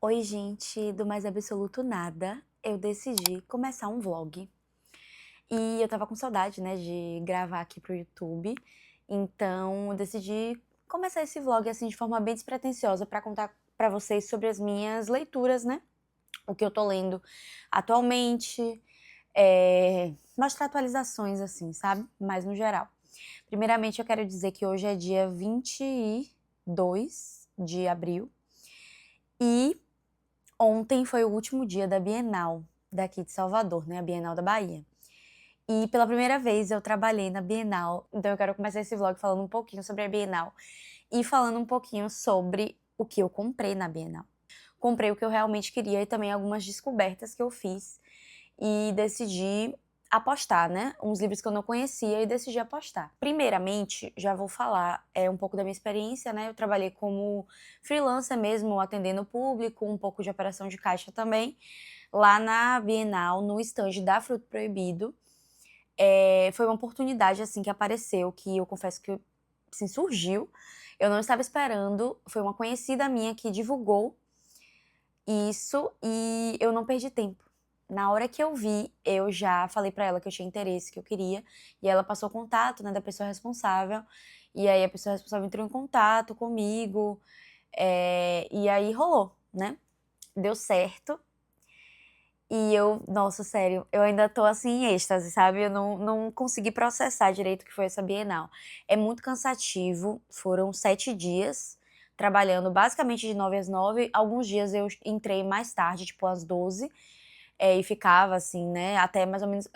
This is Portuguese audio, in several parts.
Oi, gente, do Mais Absoluto Nada. Eu decidi começar um vlog. E eu tava com saudade, né, de gravar aqui pro YouTube. Então, eu decidi começar esse vlog assim de forma bem despretensiosa pra contar pra vocês sobre as minhas leituras, né? O que eu tô lendo atualmente, mostrar atualizações assim, sabe? Mas no geral. Primeiramente, eu quero dizer que hoje é dia 22 de abril e ontem foi o último dia da Bienal daqui de Salvador, né, a Bienal da Bahia. E pela primeira vez eu trabalhei na Bienal, então eu quero começar esse vlog falando um pouquinho sobre a Bienal e falando um pouquinho sobre o que eu comprei na Bienal. Comprei o que eu realmente queria e também algumas descobertas que eu fiz e decidi apostar, né? Uns livros que eu não conhecia e decidi apostar. Primeiramente, já vou falar um pouco da minha experiência, né? Eu trabalhei como freelancer mesmo, atendendo o público, um pouco de operação de caixa também, lá na Bienal, no stand da Fruto Proibido. Foi uma oportunidade, assim, que apareceu, que eu confesso que, assim, surgiu. Eu não estava esperando, foi uma conhecida minha que divulgou isso e eu não perdi tempo. Na hora que eu vi, eu já falei pra ela que eu tinha interesse, que eu queria, e ela passou o contato, né, da pessoa responsável, e aí a pessoa responsável entrou em contato comigo, e aí rolou, né? Deu certo. E eu, nossa, sério, eu ainda tô assim em êxtase, sabe? Eu não consegui processar direito o que foi essa Bienal. É muito cansativo, foram 7 dias trabalhando basicamente de 9 às 9. Alguns dias eu entrei mais tarde, tipo às 12, e ficava assim, né, até mais ou menos.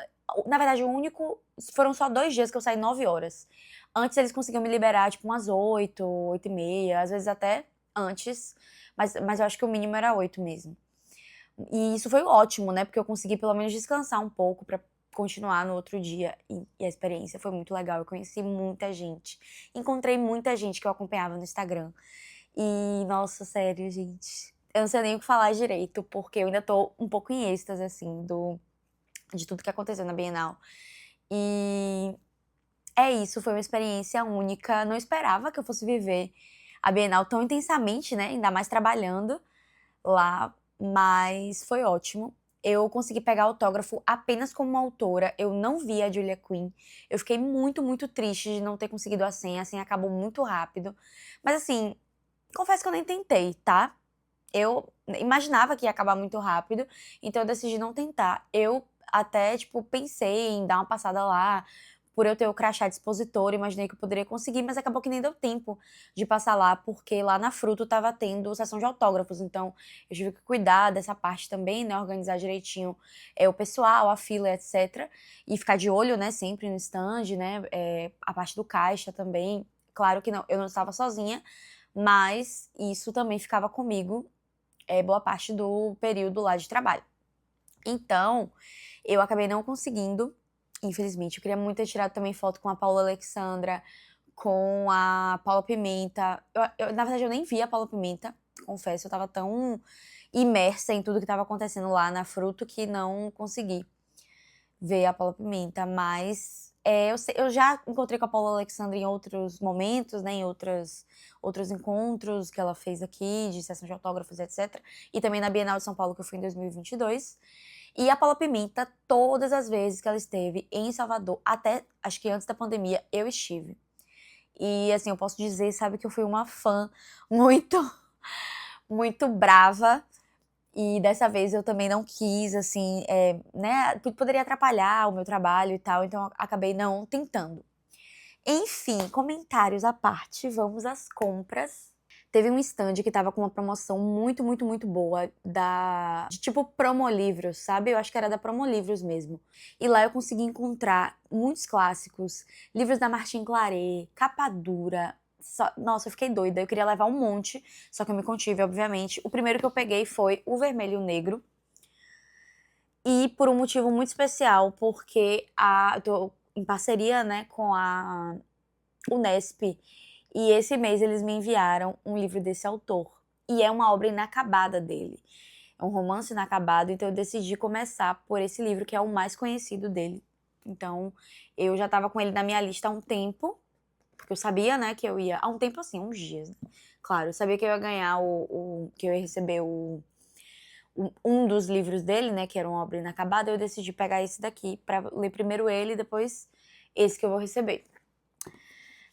Na verdade, o único. Foram só 2 dias que eu saí 9 horas. Antes eles conseguiam me liberar, tipo, umas 8, 8 e meia, às vezes até antes, mas eu acho que o mínimo era 8 mesmo. E isso foi ótimo, né? Porque eu consegui pelo menos descansar um pouco pra continuar no outro dia. E a experiência foi muito legal. Eu conheci muita gente. Encontrei muita gente que eu acompanhava no Instagram. E, nossa, sério, gente. Eu não sei nem o que falar direito, porque eu ainda tô um pouco em êxtase, assim, de tudo que aconteceu na Bienal. E é isso, foi uma experiência única. Não esperava que eu fosse viver a Bienal tão intensamente, né? Ainda mais trabalhando lá, mas foi ótimo. Eu consegui pegar autógrafo apenas como uma autora, eu não vi a Julia Quinn. Eu fiquei muito, muito triste de não ter conseguido a senha acabou muito rápido. Mas assim, confesso que eu nem tentei, tá? Eu imaginava que ia acabar muito rápido, então eu decidi não tentar. Eu até, tipo, pensei em dar uma passada lá, por eu ter o crachá de expositor, imaginei que eu poderia conseguir, mas acabou que nem deu tempo de passar lá, porque lá na Fruto tava tendo sessão de autógrafos, então eu tive que cuidar dessa parte também, né, organizar direitinho o pessoal, a fila, etc. E ficar de olho, né, sempre no stand, né, a parte do caixa também. Claro que não, eu não estava sozinha, mas isso também ficava comigo boa parte do período lá de trabalho. Então, eu acabei não conseguindo, infelizmente. Eu queria muito ter tirado também foto com a Paula Alexandra, com a Paula Pimenta. Na verdade, eu nem vi a Paula Pimenta, confesso. Eu tava tão imersa em tudo que tava acontecendo lá na Fruto que não consegui ver a Paula Pimenta. Mas eu já encontrei com a Paula Alexandra em outros momentos, né, em outros encontros que ela fez aqui, de sessão de autógrafos, etc. E também na Bienal de São Paulo, que eu fui em 2022. E a Paula Pimenta, todas as vezes que ela esteve em Salvador, até acho que antes da pandemia, eu estive. E assim, eu posso dizer, sabe, que eu fui uma fã muito, muito brava. E dessa vez eu também não quis, assim, né, poderia atrapalhar o meu trabalho e tal, então eu acabei não tentando. Enfim, comentários à parte, vamos às compras. Teve um stand que tava com uma promoção muito, muito, muito boa de tipo Promolivros, sabe? Eu acho que era da Promolivros mesmo. E lá eu consegui encontrar muitos clássicos, livros da Martine Claret, capa dura. Nossa, eu fiquei doida. Eu queria levar um monte, só que eu me contive, obviamente. O primeiro que eu peguei foi O Vermelho e o Negro. E por um motivo muito especial, porque eu tô em parceria, né, com a Unesp. E esse mês eles me enviaram um livro desse autor. E é uma obra inacabada dele. É um romance inacabado, então eu decidi começar por esse livro, que é o mais conhecido dele. Então, eu já estava com ele na minha lista há um tempo, porque eu sabia, né, há um tempo assim, uns dias, né? Claro, eu sabia que eu ia ganhar que eu ia receber um dos livros dele, né, que era uma obra inacabada, eu decidi pegar esse daqui pra ler primeiro ele e depois esse que eu vou receber.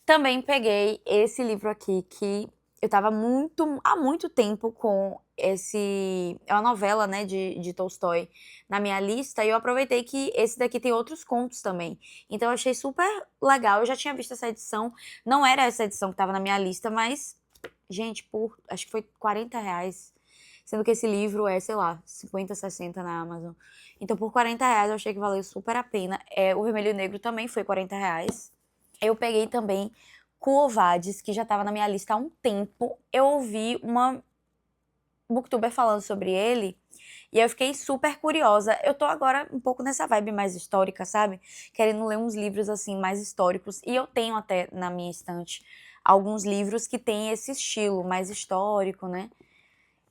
Também peguei esse livro aqui que eu tava há muito tempo com esse... É uma novela, né, de Tolstói na minha lista, e eu aproveitei que esse daqui tem outros contos também. Então eu achei super legal, eu já tinha visto essa edição, não era essa edição que tava na minha lista, mas, gente, acho que foi R$40, sendo que esse livro é, sei lá, 50, 60 na Amazon. Então por R$40 eu achei que valeu super a pena. O Vermelho e o Negro também foi R$40. Eu peguei também Quo Vadis, que já estava na minha lista há um tempo. Eu ouvi uma booktuber falando sobre ele e eu fiquei super curiosa. Eu tô agora um pouco nessa vibe mais histórica, sabe? Querendo ler uns livros assim mais históricos. E eu tenho até na minha estante alguns livros que têm esse estilo mais histórico, né?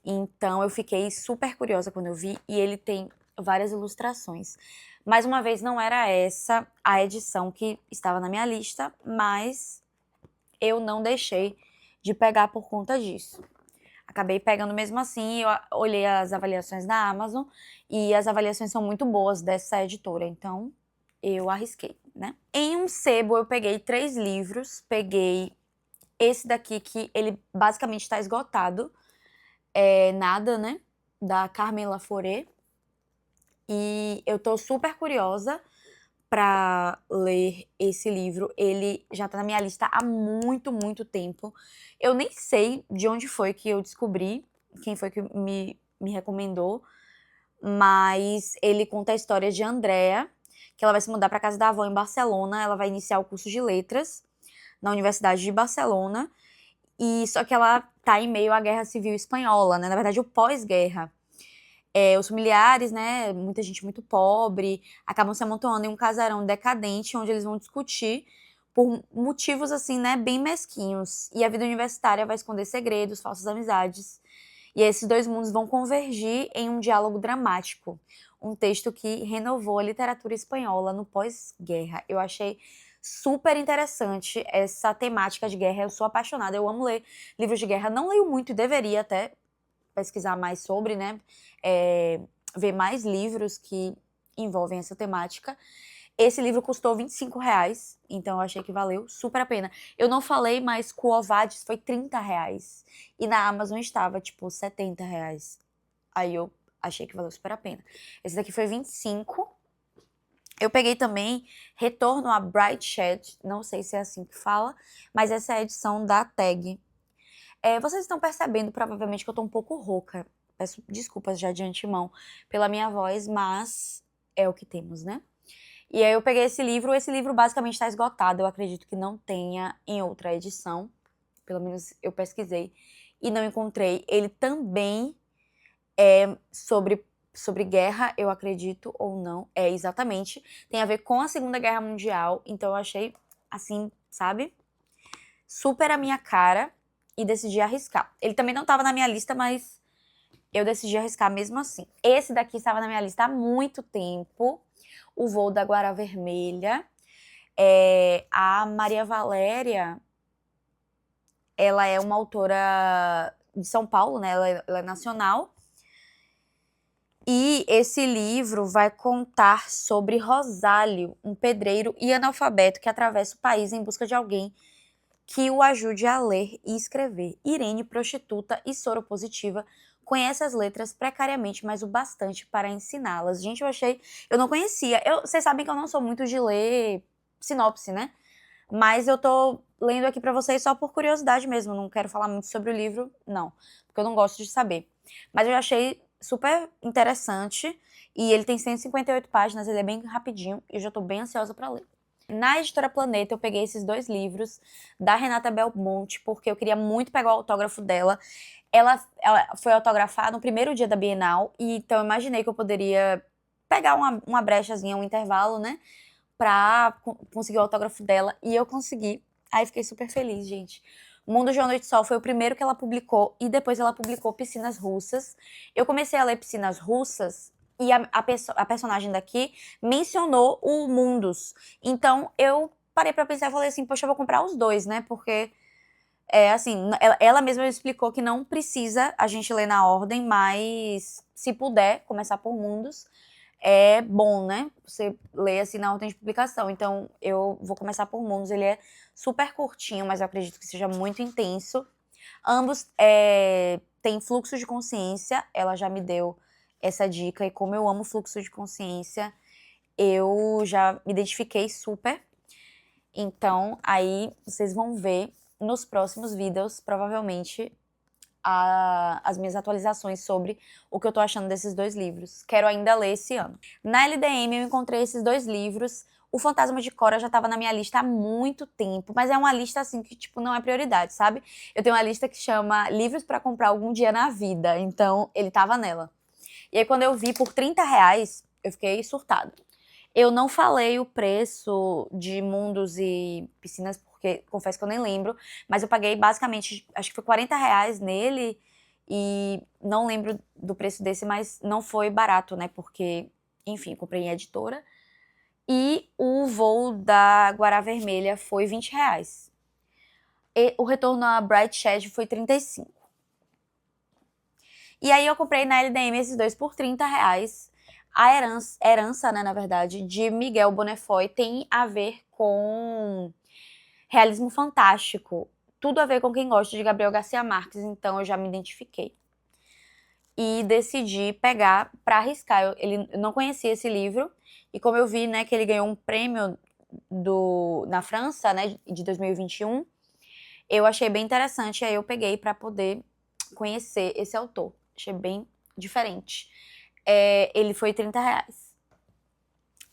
Então eu fiquei super curiosa quando eu vi, e ele tem várias ilustrações. Mais uma vez, não era essa a edição que estava na minha lista, mas eu não deixei de pegar por conta disso. Acabei pegando mesmo assim, eu olhei as avaliações da Amazon, e as avaliações são muito boas dessa editora, então eu arrisquei, né? Em um sebo eu peguei 3 livros, peguei esse daqui que ele basicamente está esgotado, Nada, né, da Carmen Laforet, e eu tô super curiosa pra ler esse livro. Ele já tá na minha lista há muito, muito tempo. Eu nem sei de onde foi que eu descobri, quem foi que me recomendou, mas ele conta a história de Andrea, que ela vai se mudar pra casa da avó em Barcelona, ela vai iniciar o curso de letras na Universidade de Barcelona, e só que ela tá em meio à Guerra Civil Espanhola, né, na verdade o pós-guerra. Os familiares, né, muita gente muito pobre, acabam se amontoando em um casarão decadente, onde eles vão discutir por motivos, assim, né, bem mesquinhos. E a vida universitária vai esconder segredos, falsas amizades. E esses dois mundos vão convergir em um diálogo dramático. Um texto que renovou a literatura espanhola no pós-guerra. Eu achei super interessante essa temática de guerra. Eu sou apaixonada, eu amo ler livros de guerra. Não leio muito, deveria até pesquisar mais sobre, né, ver mais livros que envolvem essa temática. Esse livro custou R$25, então eu achei que valeu super a pena. Eu não falei, mas Quo Vadis foi R$30, e na Amazon estava, tipo, R$70. Aí eu achei que valeu super a pena. Esse daqui foi 25. Eu peguei também Retorno a Brideshead, não sei se é assim que fala, mas essa é a edição da Tag. Vocês estão percebendo, provavelmente, que eu tô um pouco rouca. Peço desculpas já de antemão pela minha voz, mas é o que temos, né? E aí eu peguei esse livro basicamente está esgotado, eu acredito que não tenha em outra edição, pelo menos eu pesquisei e não encontrei. Ele também é sobre guerra, eu acredito ou não, exatamente, tem a ver com a Segunda Guerra Mundial, então eu achei, assim, sabe, super a minha cara, e decidi arriscar. Ele também não estava na minha lista, mas eu decidi arriscar mesmo assim. Esse daqui estava na minha lista há muito tempo, O Voo da Guará Vermelha. A Maria Valéria, ela é uma autora de São Paulo, né? Ela é nacional. E esse livro vai contar sobre Rosálio, um pedreiro e analfabeto que atravessa o país em busca de alguém que o ajude a ler e escrever. Irene, prostituta e soropositiva, conhece as letras precariamente, mas o bastante para ensiná-las. Gente, eu não conhecia. Vocês sabem que eu não sou muito de ler sinopse, né? Mas eu tô lendo aqui pra vocês só por curiosidade mesmo. Não quero falar muito sobre o livro, não. Porque eu não gosto de saber. Mas eu achei super interessante. E ele tem 158 páginas, ele é bem rapidinho. E eu já tô bem ansiosa pra ler. Na Editora Planeta, eu peguei esses 2 livros da Renata Belmonte, porque eu queria muito pegar o autógrafo dela. Ela foi autografada no primeiro dia da Bienal, e então eu imaginei que eu poderia pegar uma brechazinha, um intervalo, né, pra conseguir o autógrafo dela, e eu consegui. Aí fiquei super feliz, gente. O Mundo de Uma Noite de Sol foi o primeiro que ela publicou, e depois ela publicou Piscinas Russas. Eu comecei a ler Piscinas Russas, e a personagem daqui mencionou o Mundus. Então eu parei pra pensar e falei assim, poxa, eu vou comprar os 2, né? Porque assim, ela mesma explicou que não precisa a gente ler na ordem, mas se puder começar por mundos, é bom, né? Você lê assim na ordem de publicação. Então, eu vou começar por mundos. Ele é super curtinho, mas eu acredito que seja muito intenso. Ambos têm fluxo de consciência. Ela já me deu essa dica. E como eu amo fluxo de consciência, eu já me identifiquei super. Então, aí vocês vão ver nos próximos vídeos, provavelmente, as minhas atualizações sobre o que eu tô achando desses 2 livros. Quero ainda ler esse ano. Na LDM eu encontrei esses 2 livros. O Fantasma de Cora já tava na minha lista há muito tempo, mas é uma lista assim que, tipo, não é prioridade, sabe? Eu tenho uma lista que chama Livros pra comprar algum dia na vida, então ele tava nela. E aí quando eu vi por R$ 30, eu fiquei surtada. Eu não falei o preço de mundos e piscinas, porque confesso que eu nem lembro, mas eu paguei basicamente, acho que foi R$ 40 nele, e não lembro do preço desse, mas não foi barato, né? Porque, enfim, comprei em editora. E o voo da Guará Vermelha foi R$ 20. E o retorno a Bright Shed foi 35. E aí eu comprei na LDM esses 2 por R$ 30. A herança, né, na verdade, de Miguel Bonnefoy tem a ver com realismo fantástico. Tudo a ver com quem gosta de Gabriel Garcia Marques, então eu já me identifiquei. E decidi pegar pra arriscar. Eu não conhecia esse livro, e como eu vi, né, que ele ganhou um prêmio na França, né, de 2021, eu achei bem interessante, e aí eu peguei pra poder conhecer esse autor. Achei bem diferente. Ele foi R$ 30.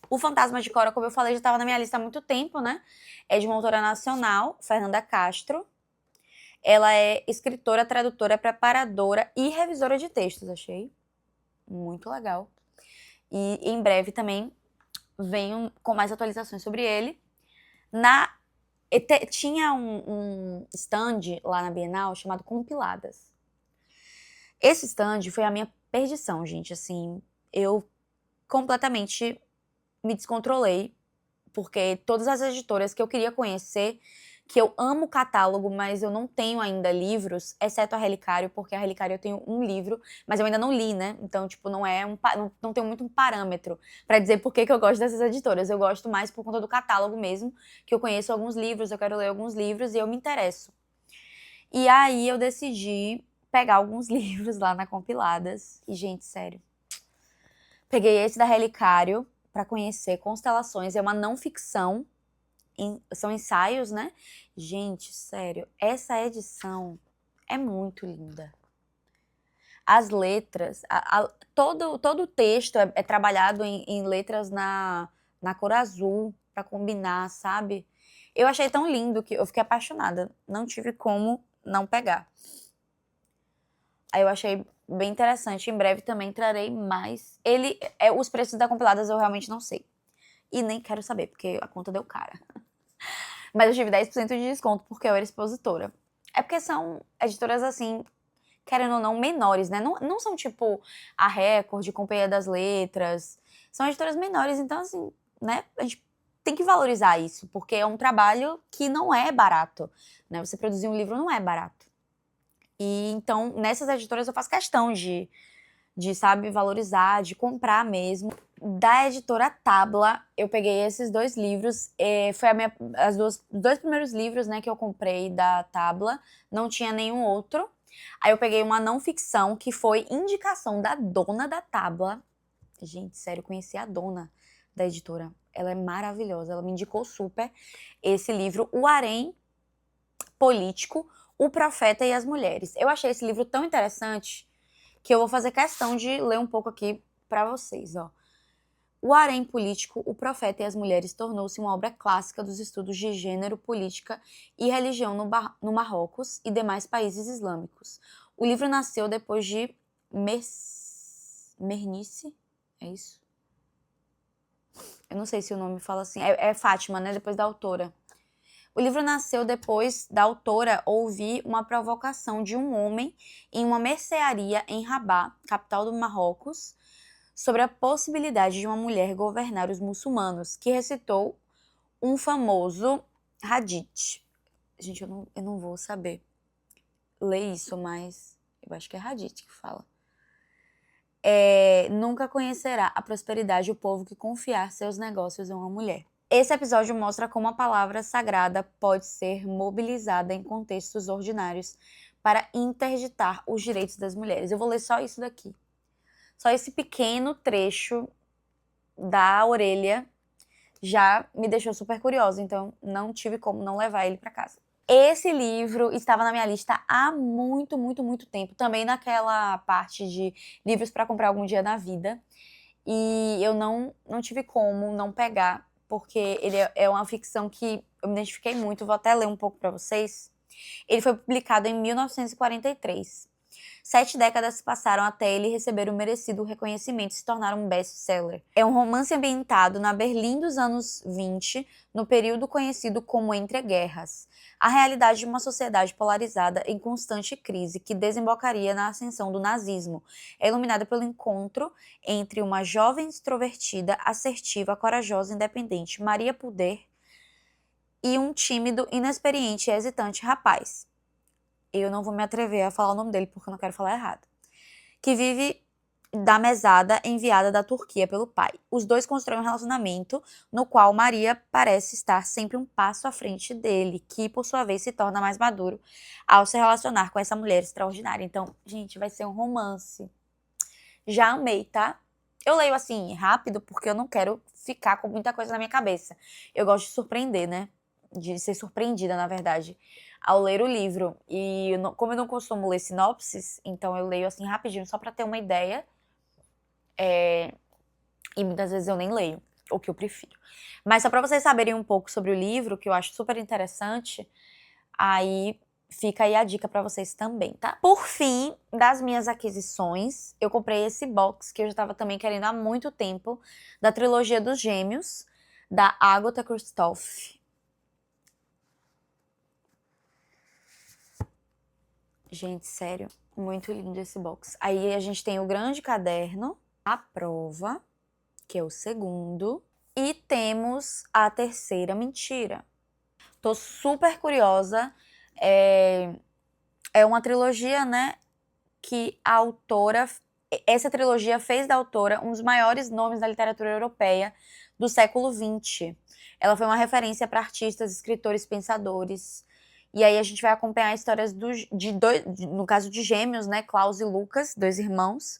O Fantasma de Cora, como eu falei, já estava na minha lista há muito tempo, né? É de uma autora nacional, Fernanda Castro. Ela é escritora, tradutora, preparadora e revisora de textos. Achei muito legal. E em breve também venho com mais atualizações sobre ele. Tinha um stand lá na Bienal chamado Compiladas. Esse stand foi a minha perdição, gente. Assim, eu completamente me descontrolei, porque todas as editoras que eu queria conhecer, que eu amo o catálogo, mas eu não tenho ainda livros, exceto a Relicário, porque a Relicário eu tenho um livro, mas eu ainda não li, né? Então, tipo, não tenho muito um parâmetro pra dizer por que eu gosto dessas editoras. Eu gosto mais por conta do catálogo mesmo, que eu conheço alguns livros, eu quero ler alguns livros e eu me interesso. E aí eu decidi pegar alguns livros lá na Compiladas. E, gente, sério, peguei esse da Relicário para conhecer Constelações. É uma não ficção, são ensaios, né? Gente, sério, essa edição é muito linda. As letras, todo o texto é trabalhado em letras na cor azul, para combinar, sabe? Eu achei tão lindo que eu fiquei apaixonada. Não tive como não pegar. Aí eu achei bem interessante. Em breve também trarei mais. Os preços da Compiladas eu realmente não sei. E nem quero saber, porque a conta deu cara. Mas eu tive 10% de desconto porque eu era expositora. É porque são editoras assim, querendo ou não, menores, né? Não são tipo a Record, Companhia das Letras. São editoras menores, então assim, né? A gente tem que valorizar isso, porque é um trabalho que não é barato, né? Você produzir um livro não é barato. E então, nessas editoras eu faço questão de sabe, valorizar, de comprar mesmo. Da editora Tabla, eu peguei esses 2 livros. Foi os 2 primeiros livros, né, que eu comprei da Tabla. Não tinha nenhum outro. Aí eu peguei uma não ficção, que foi indicação da dona da Tabla. Gente, sério, eu conheci a dona da editora. Ela é maravilhosa, ela me indicou super esse livro, O Harém Político, O Profeta e as Mulheres. Eu achei esse livro tão interessante que eu vou fazer questão de ler um pouco aqui para vocês, ó. O Harém Político, O Profeta e as Mulheres tornou-se uma obra clássica dos estudos de gênero, política e religião no Marrocos e demais países islâmicos. O livro nasceu depois de Mernice, é isso? Eu não sei se o nome fala assim, é Fátima, né, depois da autora. O livro nasceu depois da autora ouvir uma provocação de um homem em uma mercearia em Rabat, capital do Marrocos, sobre a possibilidade de uma mulher governar os muçulmanos, que recitou um famoso hadith. Gente, eu não vou saber ler isso, mas eu acho que é Hadith que fala. Nunca conhecerá a prosperidade o povo que confiar seus negócios a uma mulher. Esse episódio mostra como a palavra sagrada pode ser mobilizada em contextos ordinários para interditar os direitos das mulheres. Eu vou ler só isso daqui. Só esse pequeno trecho da orelha já me deixou super curiosa, então não tive como não levar ele para casa. Esse livro estava na minha lista há muito, muito, muito tempo. Também naquela parte de livros para comprar algum dia na vida. E eu não tive como não pegar, porque ele é uma ficção que eu me identifiquei muito. Vou até ler um pouco para vocês. Ele foi publicado em 1943. 7 décadas se passaram até ele receber o merecido reconhecimento e se tornar um best-seller. É um romance ambientado na Berlim dos anos 20, no período conhecido como Entre Guerras, a realidade de uma sociedade polarizada em constante crise que desembocaria na ascensão do nazismo. É iluminada pelo encontro entre uma jovem extrovertida, assertiva, corajosa e independente, Maria Puder, e um tímido, inexperiente e hesitante rapaz. Eu não vou me atrever a falar o nome dele porque eu não quero falar errado. Que vive da mesada enviada da Turquia pelo pai. Os dois constroem um relacionamento no qual Maria parece estar sempre um passo à frente dele, que por sua vez se torna mais maduro ao se relacionar com essa mulher extraordinária. Então, gente, vai ser um romance. Já amei, tá? Eu leio assim rápido porque eu não quero ficar com muita coisa na minha cabeça. Eu gosto de surpreender, né? De ser surpreendida, na verdade, ao ler o livro. E como eu não costumo ler sinopses, então eu leio assim rapidinho, só pra ter uma ideia. E muitas vezes eu nem leio, o que eu prefiro. Mas só pra vocês saberem um pouco sobre o livro, que eu acho super interessante, aí fica aí a dica pra vocês também, tá? Por fim, das minhas aquisições, eu comprei esse box que eu já tava também querendo há muito tempo, da trilogia dos Gêmeos, da Agatha Christoph. Gente, sério, muito lindo esse box. Aí a gente tem o grande caderno, a prova, que é o segundo, e temos a terceira mentira. Tô super curiosa. É uma trilogia, né, que a autora... Essa trilogia fez da autora um dos maiores nomes da literatura europeia do século XX. Ela foi uma referência para artistas, escritores, pensadores. E aí a gente vai acompanhar histórias no caso de gêmeos, né, Klaus e Lucas, dois irmãos,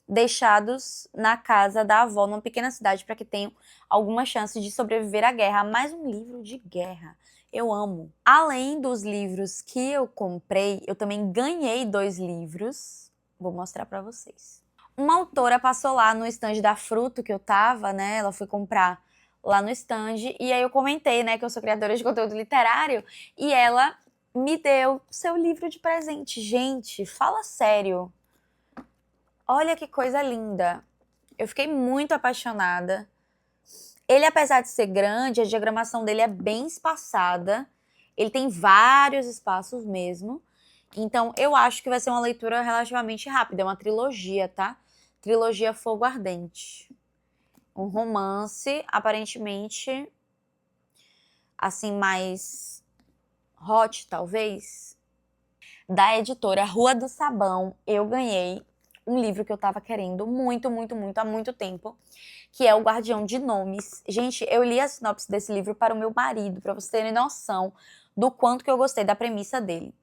deixados na casa da avó numa pequena cidade para que tenham alguma chance de sobreviver à guerra. Mais um livro de guerra. Eu amo. Além dos livros que eu comprei, eu também ganhei 2 livros. Vou mostrar para vocês. Uma autora passou lá no stand da Fruto que eu tava, né? Ela foi comprar lá no stand, e aí eu comentei, né, que eu sou criadora de conteúdo literário, e ela me deu seu livro de presente. Gente, fala sério. Olha que coisa linda. Eu fiquei muito apaixonada. Ele, apesar de ser grande, a diagramação dele é bem espaçada. Ele tem vários espaços mesmo. Então, eu acho que vai ser uma leitura relativamente rápida. É uma trilogia, tá? Trilogia Fogo Ardente. Um romance, aparentemente, assim, mais hot, talvez. Da editora Rua do Sabão, eu ganhei um livro que eu tava querendo muito, muito, muito, há muito tempo, que é O Guardião de Nomes. Gente, eu li a sinopse desse livro para o meu marido, para vocês terem noção do quanto que eu gostei da premissa dele.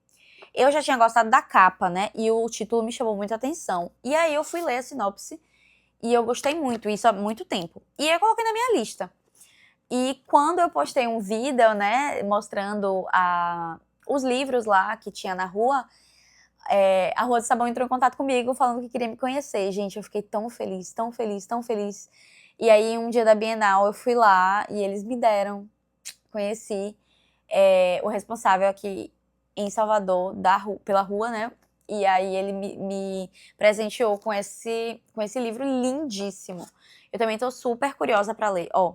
Eu já tinha gostado da capa, né, e o título me chamou muita atenção. E aí eu fui ler a sinopse e eu gostei muito, isso há muito tempo. E eu coloquei na minha lista. E quando eu postei um vídeo, né, mostrando os livros lá que tinha na rua, a Rua do Sabão entrou em contato comigo falando que queria me conhecer. Gente, eu fiquei tão feliz, tão feliz, tão feliz. E aí, um dia da Bienal, eu fui lá e eles me deram, conheci o responsável aqui em Salvador, pela rua, né? E aí ele me presenteou com esse livro lindíssimo. Eu também tô super curiosa para ler. Ó,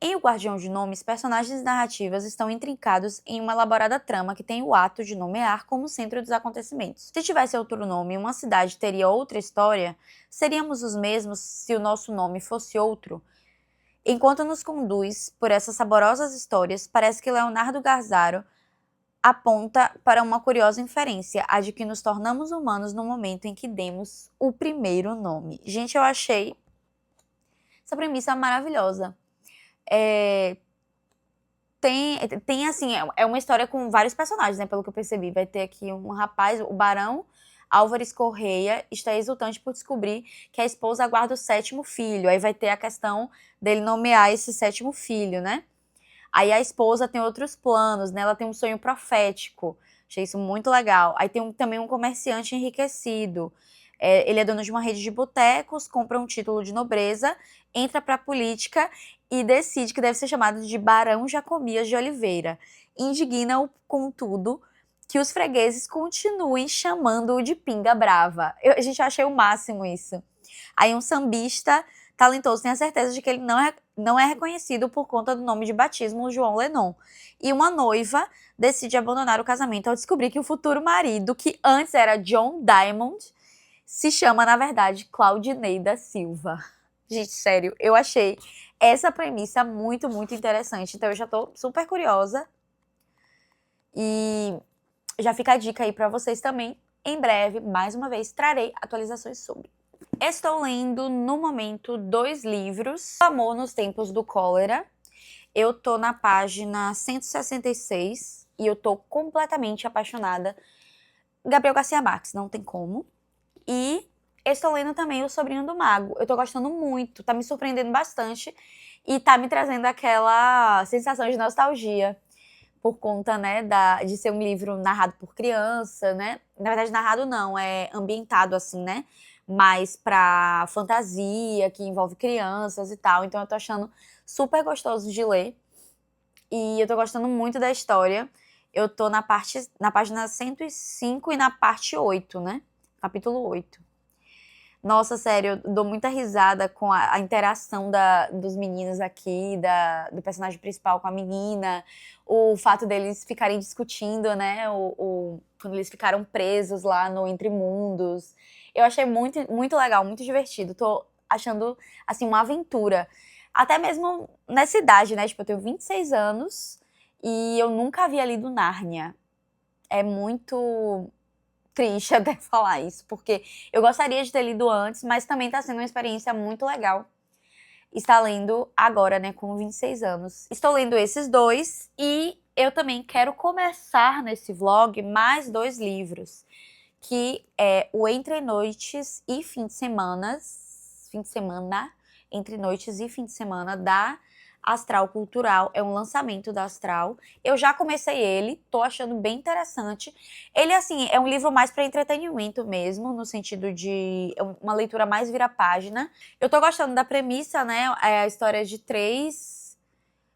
em O Guardião de Nomes, personagens narrativas estão intrincados em uma elaborada trama que tem o ato de nomear como centro dos acontecimentos. Se tivesse outro nome, uma cidade teria outra história, seríamos os mesmos se o nosso nome fosse outro? Enquanto nos conduz por essas saborosas histórias, parece que Leonardo Gazzaro aponta para uma curiosa inferência, a de que nos tornamos humanos no momento em que demos o primeiro nome. Gente, eu achei essa premissa maravilhosa. Tem assim, é uma história com vários personagens, né? Pelo que eu percebi. Vai ter aqui um rapaz, o Barão Álvares Correia, está exultante por descobrir que a esposa aguarda o 7º filho. Aí vai ter a questão dele nomear esse 7º filho, né? Aí a esposa tem outros planos, né? Ela tem um sonho profético. Achei isso muito legal. Aí tem também um comerciante enriquecido. Ele é dono de uma rede de botecos, compra um título de nobreza, entra para a política e decide que deve ser chamado de Barão Jacomias de Oliveira. Indigna-o, contudo, que os fregueses continuem chamando-o de Pinga Brava. A gente achei o máximo isso. Aí um sambista talentoso tem a certeza de que ele não é reconhecido por conta do nome de batismo João Lennon. E uma noiva decide abandonar o casamento ao descobrir que o futuro marido, que antes era John Diamond, se chama, na verdade, Claudinei da Silva. Gente, sério, eu achei essa premissa muito, muito interessante. Então eu já tô super curiosa. E já fica a dica aí pra vocês também. Em breve, mais uma vez, trarei atualizações sobre. Estou lendo, no momento, 2 livros. Amor nos Tempos do Cólera. Eu tô na página 166 e eu tô completamente apaixonada. Gabriel Garcia Marques, não tem como. E estou lendo também O Sobrinho do Mago. Eu tô gostando muito, tá me surpreendendo bastante e tá me trazendo aquela sensação de nostalgia por conta, né, de ser um livro narrado por criança, né? Na verdade, narrado não, é ambientado assim, né? Mais pra fantasia, que envolve crianças e tal. Então eu tô achando super gostoso de ler. E eu tô gostando muito da história. Eu tô na página 105 e na parte 8, né? Capítulo 8. Nossa, sério, eu dou muita risada com a interação dos meninos aqui, do personagem principal com a menina, o fato deles ficarem discutindo, né, quando eles ficaram presos lá no Entre Mundos. Eu achei muito, muito legal, muito divertido. Tô achando, assim, uma aventura. Até mesmo nessa idade, né, tipo, eu tenho 26 anos e eu nunca havia lido Nárnia. É muito triste até falar isso, porque eu gostaria de ter lido antes, mas também tá sendo uma experiência muito legal estar lendo agora, né, com 26 anos. Estou lendo esses 2 e eu também quero começar nesse vlog mais 2 livros, que é o Entre Noites e Fim de Semana, Entre Noites e Fim de Semana, da Astral Cultural. É um lançamento da Astral. Eu já comecei ele, tô achando bem interessante. Ele, assim, é um livro mais para entretenimento mesmo, no sentido de uma leitura mais vira-página. Eu tô gostando da premissa, né? É a história de 3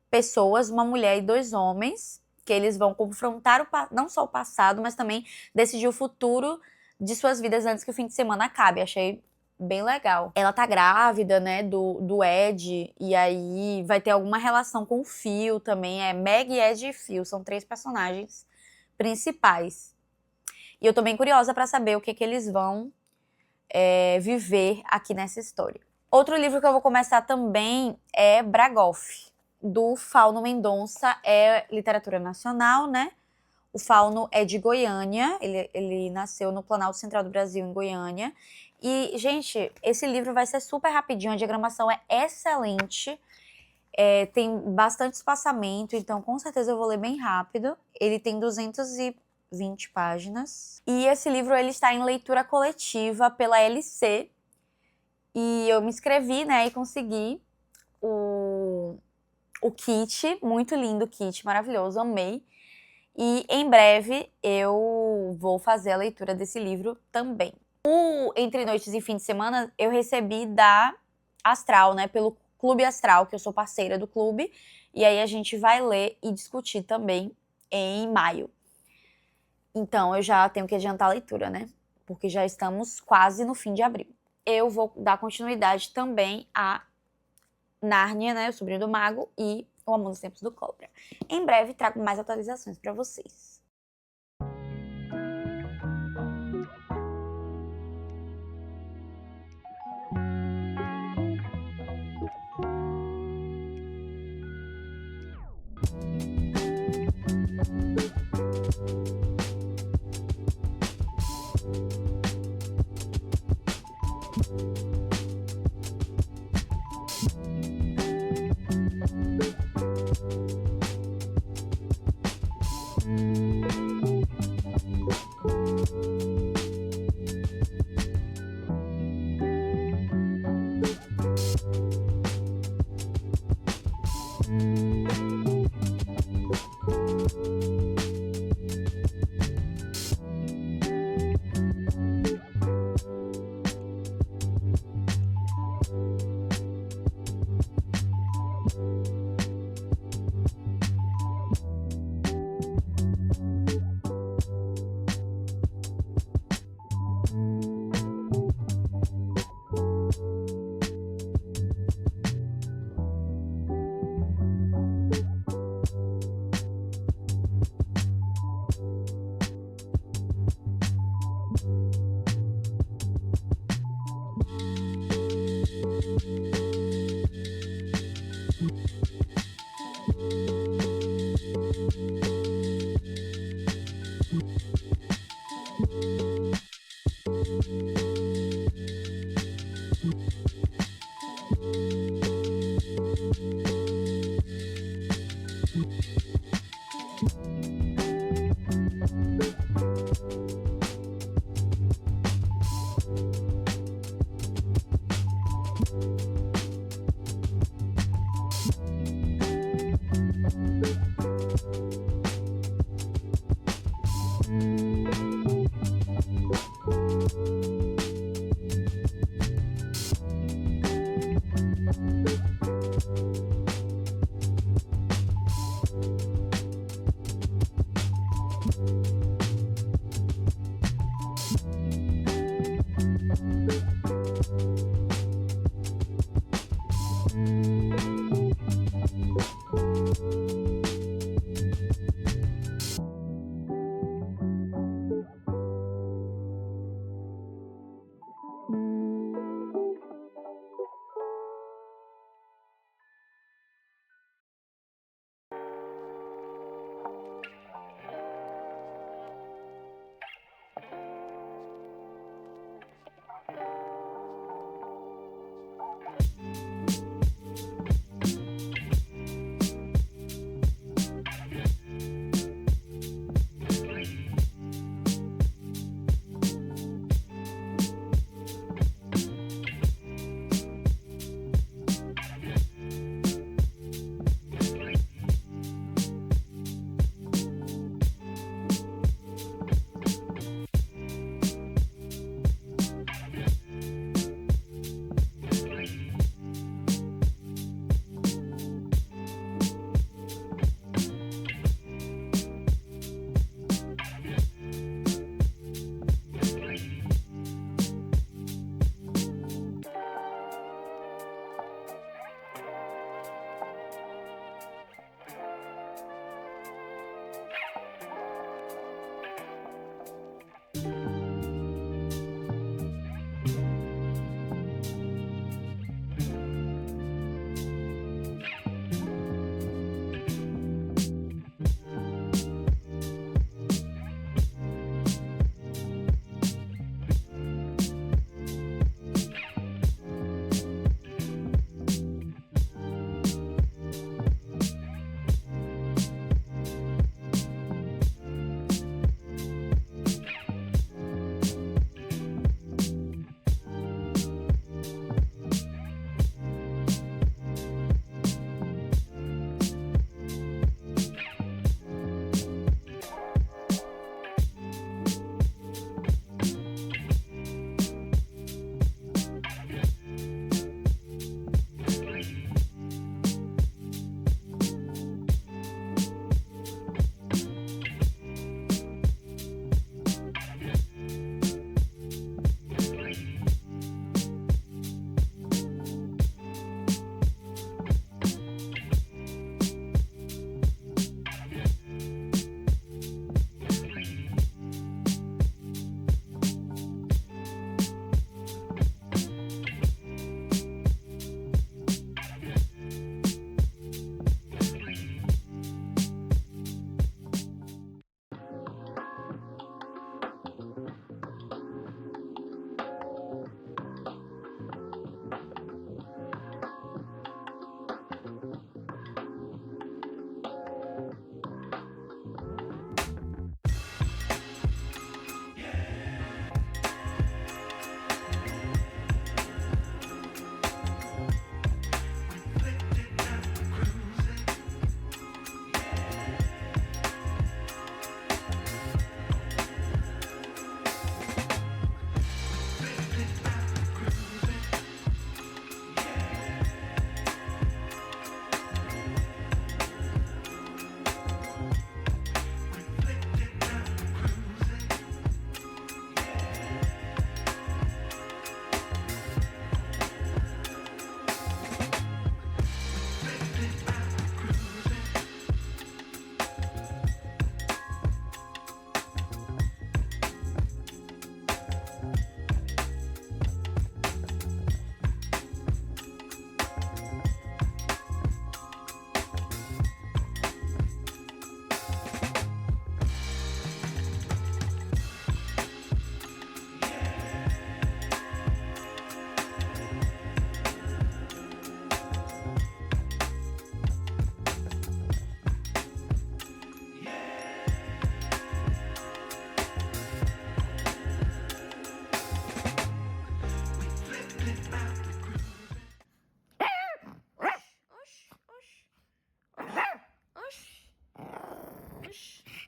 pessoas, uma mulher e 2 homens, que eles vão confrontar não só o passado, mas também decidir o futuro de suas vidas antes que o fim de semana acabe. Achei bem legal. Ela tá grávida, né, do Ed, e aí vai ter alguma relação com o Phil também. É Meg, Ed e Phil, são 3 personagens principais. E eu tô bem curiosa pra saber o que eles vão viver aqui nessa história. Outro livro que eu vou começar também é Bragoff, do Fauno Mendonça. É literatura nacional, né? O Fauno é de Goiânia, ele nasceu no Planalto Central do Brasil, em Goiânia. E, gente, esse livro vai ser super rapidinho, a diagramação é excelente, tem bastante espaçamento, então com certeza eu vou ler bem rápido. Ele tem 220 páginas. E esse livro ele está em leitura coletiva pela LC. E eu me inscrevi, né, e consegui o kit, muito lindo o kit, maravilhoso, amei. E em breve eu vou fazer a leitura desse livro também. O Entre Noites e Fim de Semana eu recebi da Astral, né, pelo Clube Astral, que eu sou parceira do clube, e aí a gente vai ler e discutir também em maio. Então eu já tenho que adiantar a leitura, né, porque já estamos quase no fim de abril. Eu vou dar continuidade também a Nárnia, né, O Sobrinho do Mago e O Amor nos Tempos do Cólera. Em breve trago mais atualizações para vocês.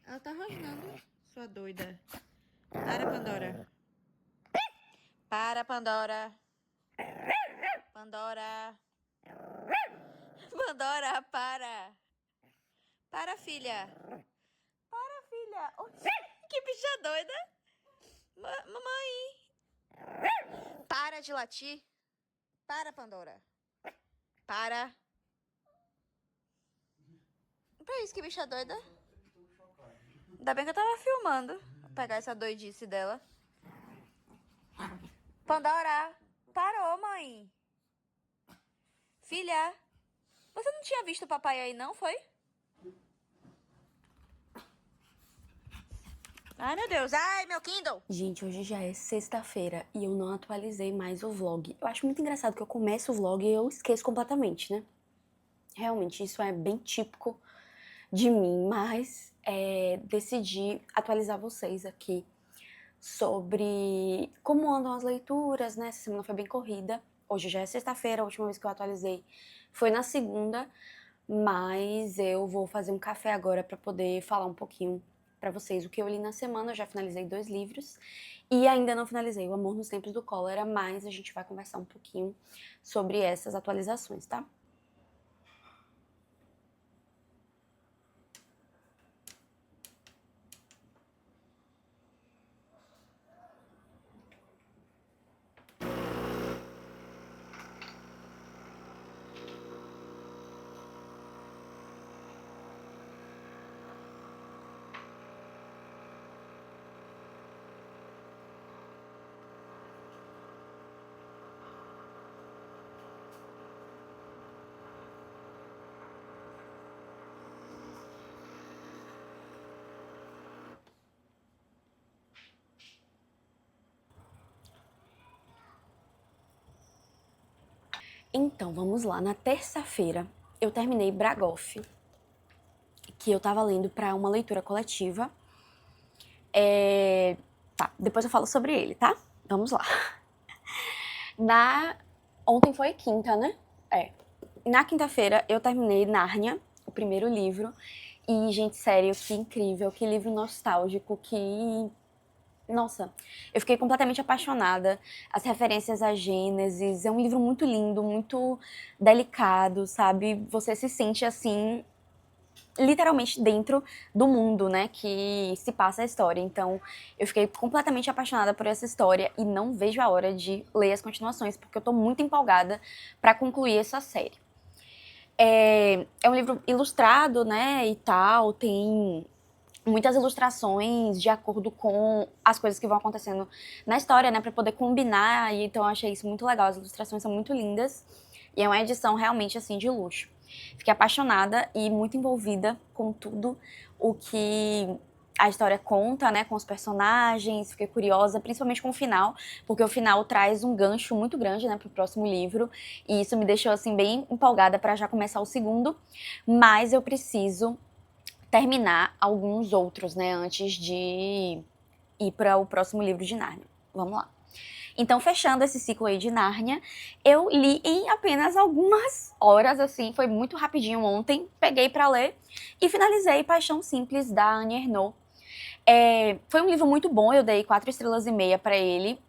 Ela tá rosnando, sua doida. Para, Pandora. Para, Pandora. Pandora. Pandora, para. Para, filha. Para, filha. Oxi, que bicha doida. Mamãe. Para de latir. Para, Pandora. Para. Pra isso, que bicha doida. Ainda bem que eu tava filmando. Vou pegar essa doidice dela. Pandora. Parou, mãe. Filha. Você não tinha visto o papai aí, não, foi? Ai, meu Deus. Ai, meu Kindle. Gente, hoje já é sexta-feira e eu não atualizei mais o vlog. Eu acho muito engraçado que eu começo o vlog e eu esqueço completamente, né? Realmente, isso é bem típico de mim, mas decidi atualizar vocês aqui sobre como andam as leituras, né? Essa semana foi bem corrida. Hoje já é sexta-feira, a última vez que eu atualizei foi na segunda, mas eu vou fazer um café agora para poder falar um pouquinho para vocês o que eu li na semana. Eu já finalizei 2 livros e ainda não finalizei O Amor nos Tempos do Cólera, mas a gente vai conversar um pouquinho sobre essas atualizações, tá? Então, vamos lá. Na terça-feira, eu terminei Bragoff, que eu tava lendo para uma leitura coletiva. Tá, depois eu falo sobre ele, tá? Vamos lá. Ontem foi quinta, né? Na quinta-feira, eu terminei Nárnia, o primeiro livro. E, gente, sério, que incrível, que livro nostálgico, que... Nossa, eu fiquei completamente apaixonada. As referências a Gênesis, é um livro muito lindo, muito delicado, sabe? Você se sente assim, literalmente dentro do mundo, né, que se passa a história. Então, eu fiquei completamente apaixonada por essa história e não vejo a hora de ler as continuações, porque eu tô muito empolgada para concluir essa série. É um livro ilustrado, né, e tal, tem muitas ilustrações de acordo com as coisas que vão acontecendo na história, né, para poder combinar, e então eu achei isso muito legal, as ilustrações são muito lindas, e é uma edição realmente, assim, de luxo. Fiquei apaixonada e muito envolvida com tudo o que a história conta, né, com os personagens, fiquei curiosa, principalmente com o final, porque o final traz um gancho muito grande, né, pro próximo livro, e isso me deixou, assim, bem empolgada para já começar o segundo, mas eu preciso terminar alguns outros, né, antes de ir para o próximo livro de Nárnia. Vamos lá. Então, fechando esse ciclo aí de Nárnia, eu li em apenas algumas horas, assim, foi muito rapidinho ontem, peguei para ler e finalizei Paixão Simples, da Annie Ernaux. Foi um livro muito bom, eu dei 4,5 estrelas para ele.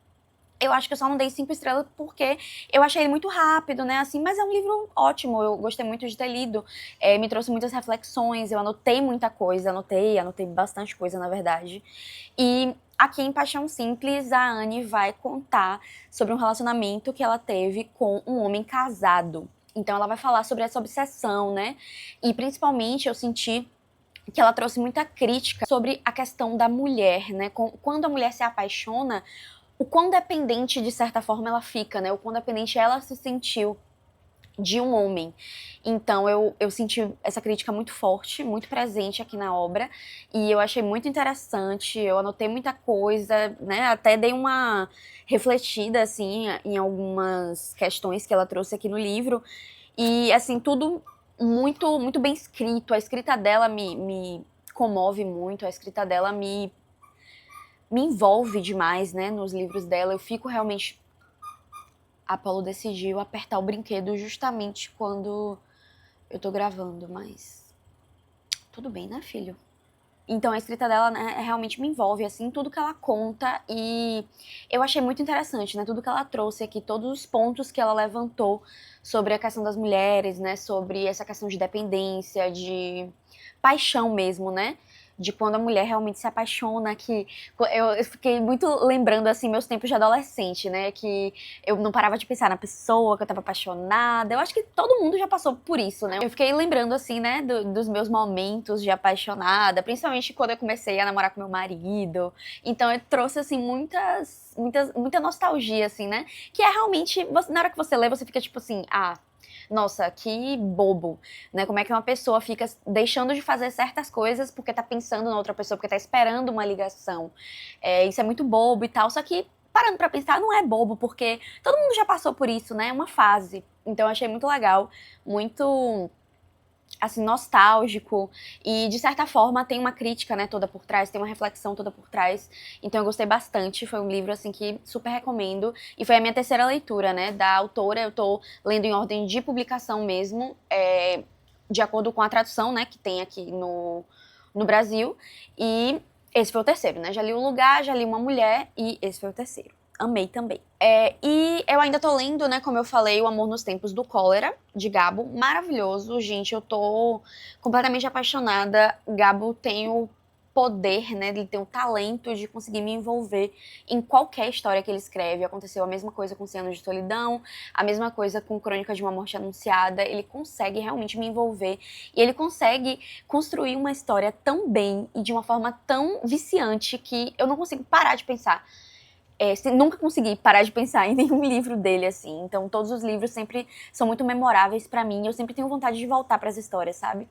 Eu acho que eu só não dei 5 estrelas porque eu achei ele muito rápido, né, assim, mas é um livro ótimo, eu gostei muito de ter lido, me trouxe muitas reflexões, eu anotei muita coisa, anotei bastante coisa, na verdade. E aqui em Paixão Simples, a Anne vai contar sobre um relacionamento que ela teve com um homem casado. Então ela vai falar sobre essa obsessão, né, e principalmente eu senti que ela trouxe muita crítica sobre a questão da mulher, né, quando a mulher se apaixona, o quão dependente, de certa forma, ela fica, né? O quão dependente ela se sentiu de um homem. Então, eu senti essa crítica muito forte, muito presente aqui na obra, e eu achei muito interessante, eu anotei muita coisa, né? Até dei uma refletida, assim, em algumas questões que ela trouxe aqui no livro, e, assim, tudo muito, muito bem escrito. A escrita dela me comove muito, a escrita dela me envolve demais, né, nos livros dela. Eu fico realmente... A Apollo decidiu apertar o brinquedo justamente quando eu tô gravando, mas... Tudo bem, né, filho? Então a escrita dela, né, realmente me envolve, assim, tudo que ela conta, e eu achei muito interessante, né, tudo que ela trouxe aqui, todos os pontos que ela levantou sobre a questão das mulheres, né, sobre essa questão de dependência, de paixão mesmo, né, de quando a mulher realmente se apaixona, que eu fiquei muito lembrando, assim, meus tempos de adolescente, né, que eu não parava de pensar na pessoa, que eu tava apaixonada. Eu acho que todo mundo já passou por isso, né? Eu fiquei lembrando, assim, né, dos meus momentos de apaixonada, principalmente quando eu comecei a namorar com meu marido. Então eu trouxe, assim, muita nostalgia, assim, né? Que é realmente, na hora que você lê, você fica tipo assim, nossa, que bobo, né? Como é que uma pessoa fica deixando de fazer certas coisas porque tá pensando na outra pessoa, porque tá esperando uma ligação. Isso é muito bobo e tal, só que parando pra pensar, não é bobo, porque todo mundo já passou por isso, né? É uma fase. Então eu achei muito legal, muito, assim, nostálgico, e de certa forma tem uma crítica, né, toda por trás, tem uma reflexão toda por trás. Então eu gostei bastante, foi um livro, assim, que super recomendo, e foi a minha terceira leitura, né, da autora. Eu tô lendo em ordem de publicação mesmo, de acordo com a tradução, né, que tem aqui no Brasil, e esse foi o terceiro, né, já li O Lugar, já li Uma Mulher, e esse foi o terceiro. Amei também. E eu ainda tô lendo, né, como eu falei, O Amor nos Tempos do Cólera, de Gabo. Maravilhoso, gente, eu tô completamente apaixonada. Gabo tem o poder, né, ele tem o talento de conseguir me envolver em qualquer história que ele escreve. Aconteceu a mesma coisa com 100 Anos de Solidão, a mesma coisa com Crônica de uma Morte Anunciada. Ele consegue realmente me envolver, e ele consegue construir uma história tão bem e de uma forma tão viciante que eu não consigo parar de pensar. Nunca consegui parar de pensar em nenhum livro dele, assim. Então, todos os livros sempre são muito memoráveis pra mim. Eu sempre tenho vontade de voltar pras histórias, sabe?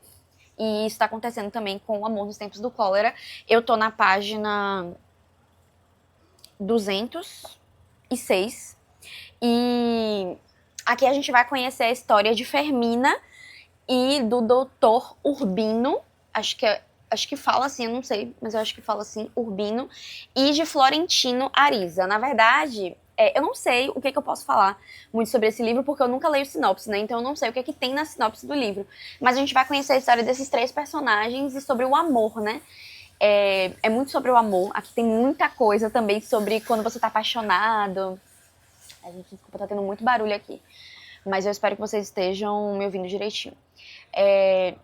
E isso tá acontecendo também com O Amor nos Tempos do Cólera. Eu tô na página 206. E aqui a gente vai conhecer a história de Fermina e do Doutor Urbino. Acho que fala assim, eu não sei, mas eu acho que fala assim, Urbino, e de Florentino Ariza. Na verdade, eu não sei o que eu posso falar muito sobre esse livro, porque eu nunca leio sinopse, né? Então eu não sei o que tem na sinopse do livro. Mas a gente vai conhecer a história desses três personagens e sobre o amor, né? É muito sobre o amor. Aqui tem muita coisa também sobre quando você tá apaixonado. A gente, desculpa, tá tendo muito barulho aqui. Mas eu espero que vocês estejam me ouvindo direitinho.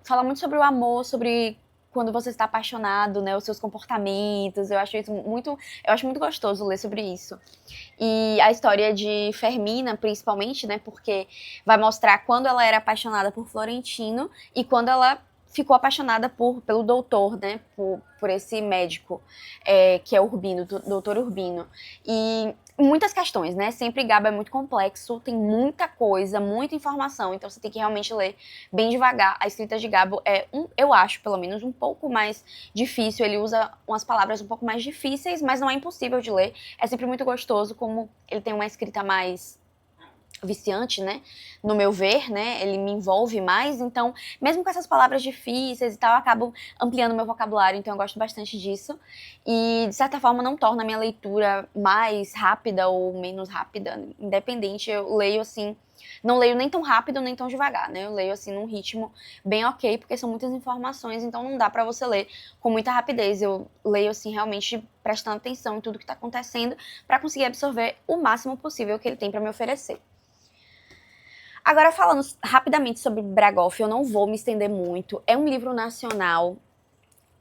Fala muito sobre o amor, sobre quando você está apaixonado, né, os seus comportamentos. Eu acho muito gostoso ler sobre isso. E a história de Fermina, principalmente, né, porque vai mostrar quando ela era apaixonada por Florentino e quando ela ficou apaixonada pelo doutor, né, por esse médico, que é Urbino, doutor Urbino. E muitas questões, né? Sempre Gabo é muito complexo, tem muita coisa, muita informação, então você tem que realmente ler bem devagar. A escrita de Gabo eu acho, pelo menos, um pouco mais difícil. Ele usa umas palavras um pouco mais difíceis, mas não é impossível de ler. É sempre muito gostoso, como ele tem uma escrita mais viciante, né, no meu ver, né, ele me envolve mais, então, mesmo com essas palavras difíceis e tal, eu acabo ampliando meu vocabulário, então eu gosto bastante disso, e, de certa forma, não torna a minha leitura mais rápida ou menos rápida, independente. Eu leio, assim, não leio nem tão rápido, nem tão devagar, né, eu leio, assim, num ritmo bem ok, porque são muitas informações, então não dá pra você ler com muita rapidez. Eu leio, assim, realmente prestando atenção em tudo que tá acontecendo, pra conseguir absorver o máximo possível que ele tem pra me oferecer. Agora, falando rapidamente sobre Bragoff, eu não vou me estender muito. É um livro nacional.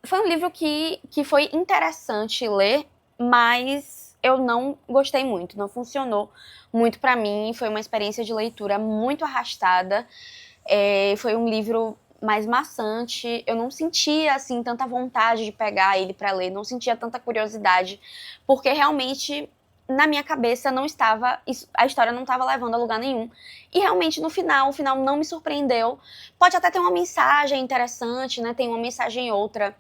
Foi um livro que foi interessante ler, mas eu não gostei muito. Não funcionou muito pra mim. Foi uma experiência de leitura muito arrastada. Foi um livro mais maçante. Eu não sentia, assim, tanta vontade de pegar ele pra ler. Não sentia tanta curiosidade. Porque realmente, na minha cabeça, a história não estava levando a lugar nenhum. E realmente, o final não me surpreendeu. Pode até ter uma mensagem interessante, né? Tem uma mensagem outra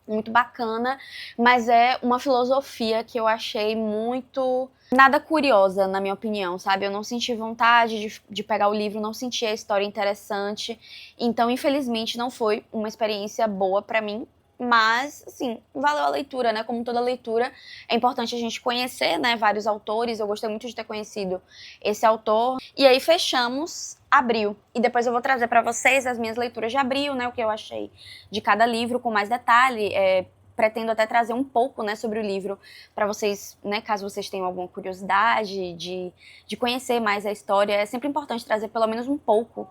muito bacana, mas é uma filosofia que eu achei muito nada curiosa, na minha opinião, sabe? Eu não senti vontade de pegar o livro, não senti a história interessante. Então, infelizmente, não foi uma experiência boa pra mim. mas, assim, valeu a leitura, né? Como toda leitura, é importante a gente conhecer, né, vários autores. Eu gostei muito de ter conhecido esse autor. E aí fechamos abril. E depois eu vou trazer pra vocês as minhas leituras de abril, né, o que eu achei de cada livro com mais detalhe. Pretendo até trazer um pouco, né, sobre o livro pra vocês, né, caso vocês tenham alguma curiosidade de conhecer mais a história. É sempre importante trazer pelo menos um pouco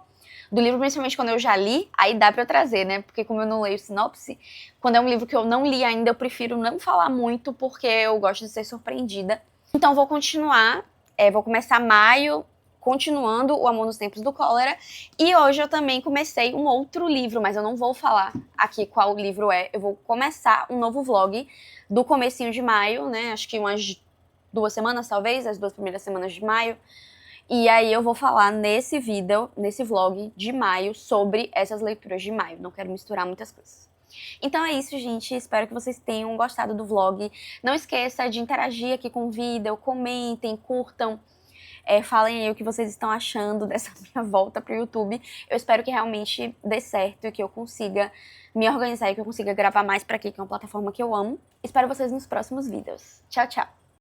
do livro, principalmente quando eu já li, aí dá pra eu trazer, né? Porque como eu não leio sinopse, quando é um livro que eu não li ainda, eu prefiro não falar muito, porque eu gosto de ser surpreendida. Então vou continuar, vou começar maio, continuando O Amor nos Tempos do Cólera, e hoje eu também comecei um outro livro, mas eu não vou falar aqui qual livro é, eu vou começar um novo vlog do comecinho de maio, né? Acho que umas 2 semanas, talvez, as 2 primeiras semanas de maio. E aí eu vou falar nesse vídeo, nesse vlog de maio, sobre essas leituras de maio. Não quero misturar muitas coisas. Então é isso, gente. Espero que vocês tenham gostado do vlog. Não esqueça de interagir aqui com o vídeo, comentem, curtam. Falem aí o que vocês estão achando dessa minha volta pro YouTube. Eu espero que realmente dê certo e que eu consiga me organizar e que eu consiga gravar mais pra aqui, que é uma plataforma que eu amo. Espero vocês nos próximos vídeos. Tchau, tchau!